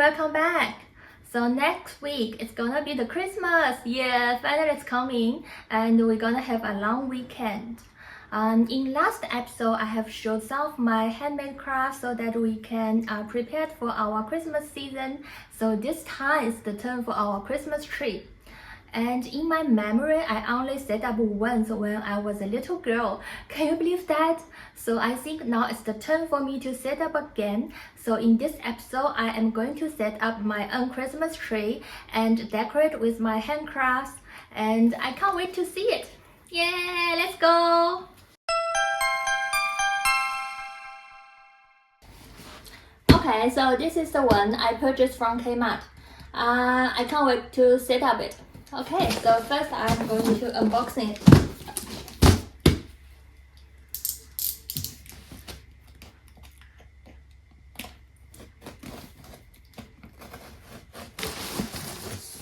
welcome back. So next week it's gonna be the Christmas. Yeah, finally it's coming and we're gonna have a long weekend. In last episode I have showed some of my handmade crafts so that we can prepare for our Christmas season. So this time is the turn for our Christmas tree. And in my memory, I only set up once when I was a little girl. Can you believe that? So I think now it's the turn for me to set up again. So in this episode, I am going to set up my own Christmas tree and decorate with my handcrafts. And I can't wait to see it. Yeah, let's go! Okay, so this is the one I purchased from Kmart. I can't wait to set up it. Okay, so first I'm going to unboxing it.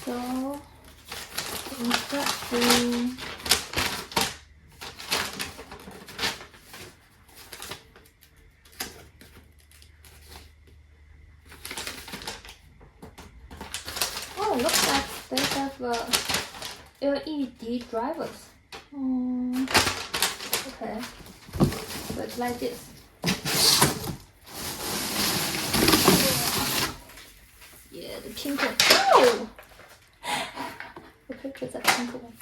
So, instruction. Oh, looks like they have LED drivers. Okay, so it's like this. Yeah, the pink one. Oh! The picture's a pink one.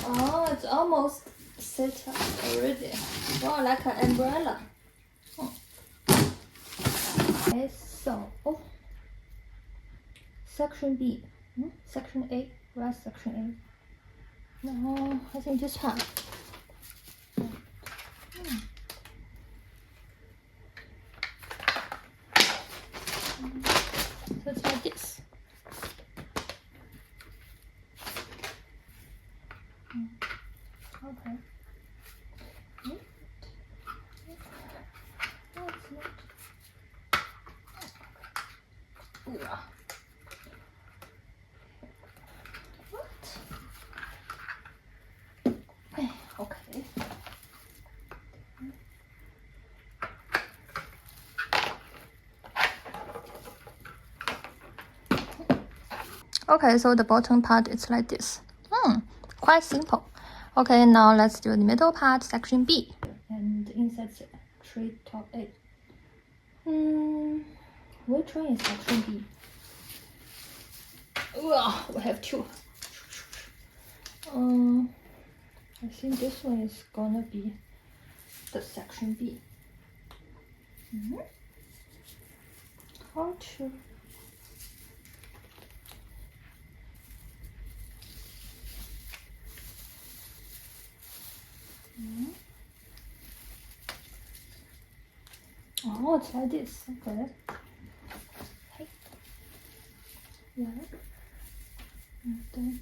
Oh, it's almost set up already. Wow, like an umbrella. Okay, so section B, section A, right? Section A. No, I think this one. So it's like this. Okay. No, it's not. Yeah. What? Okay. Okay, so the bottom part is like this. Quite simple. Okay, now let's do the middle part, section B. And inside tree top A. Which one is section B? We have two. I think this one is gonna be the section B. How to? Oh, it's like this. Okay. Hey. Yeah. And then.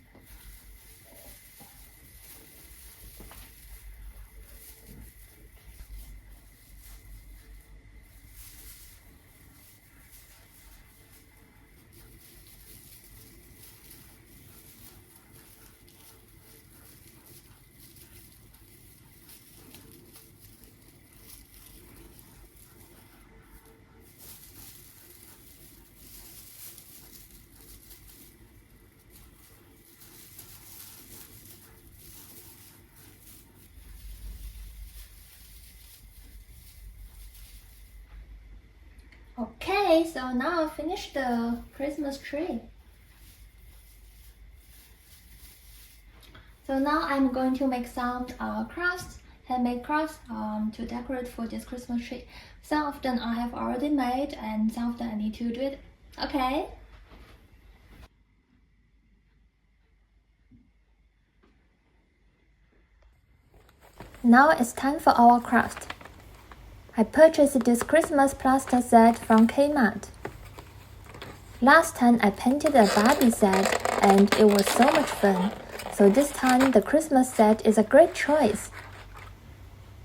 Okay, so now I finished the Christmas tree. So now I'm going to make some crafts, handmade crafts to decorate for this Christmas tree. Some of them I have already made and some of them I need to do it. Okay. Now it's time for our craft. I purchased this Christmas plaster set from Kmart. Last time I painted a Barbie set and it was so much fun, so this time the Christmas set is a great choice.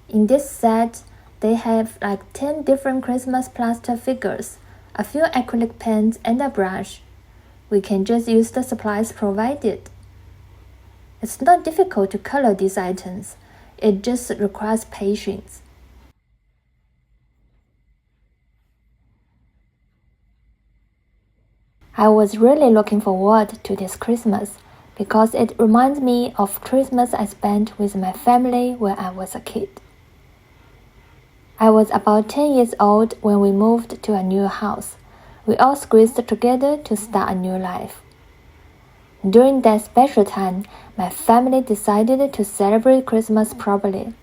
In this set, they have like 10 different Christmas plaster figures, a few acrylic paints and a brush. We can just use the supplies provided. It's not difficult to color these items, it just requires patience. I was really looking forward to this Christmas because it reminds me of Christmas I spent with my family when I was a kid. I was about 10 years old when we moved to a new house. We all squeezed together to start a new life. During that special time, my family decided to celebrate Christmas properly.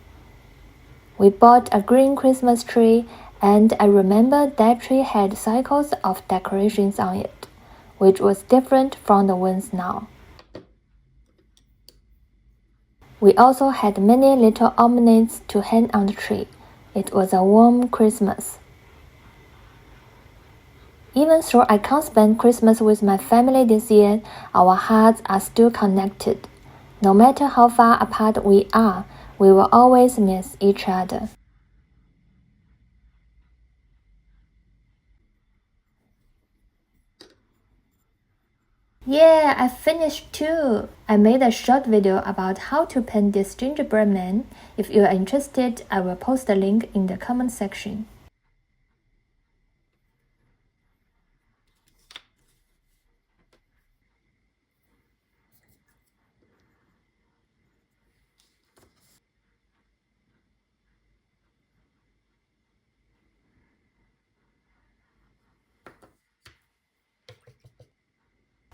We bought a green Christmas tree, and I remember that tree had cycles of decorations on it, which was different from the ones now. We also had many little ornaments to hang on the tree. It was a warm Christmas. Even though I can't spend Christmas with my family this year, our hearts are still connected. No matter how far apart we are, we will always miss each other. Yeah, I finished too. I made a short video about how to paint this gingerbread man. If you are interested, I will post the link in the comment section.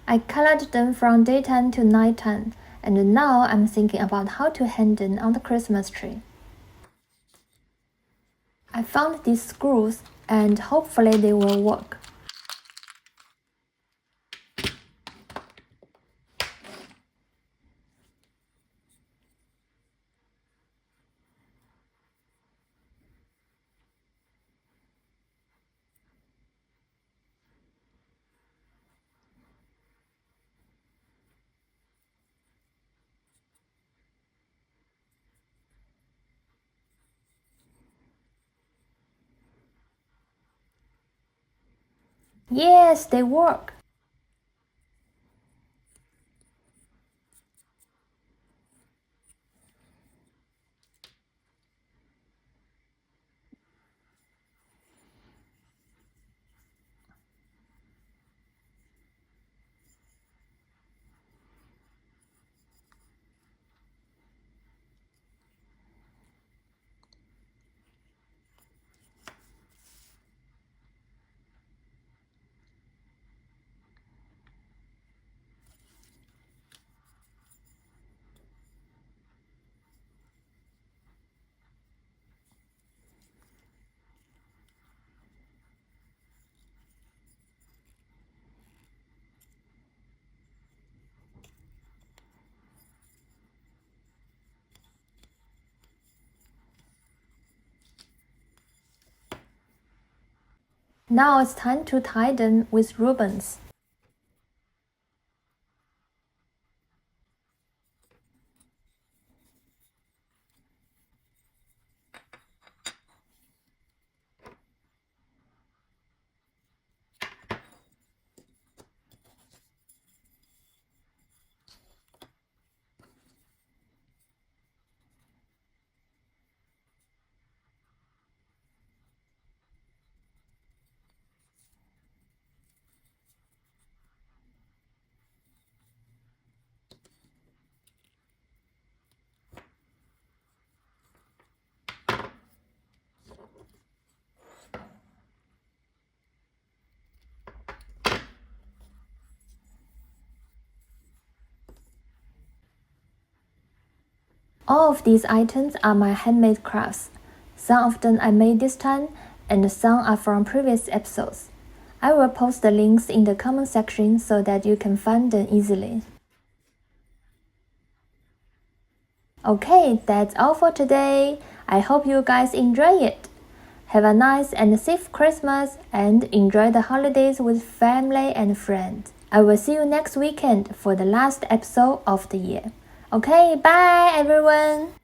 I colored them from daytime to nighttime, and now I'm thinking about how to hang them on the Christmas tree. I found these screws, and hopefully they will work. Yes, they work! Now it's time to tie them with ribbons. All of these items are my handmade crafts. Some of them I made this time, and some are from previous episodes. I will post the links in the comment section so that you can find them easily. Okay, that's all for today. I hope you guys enjoy it. Have a nice and safe Christmas and enjoy the holidays with family and friends. I will see you next weekend for the last episode of the year. Okay, bye everyone!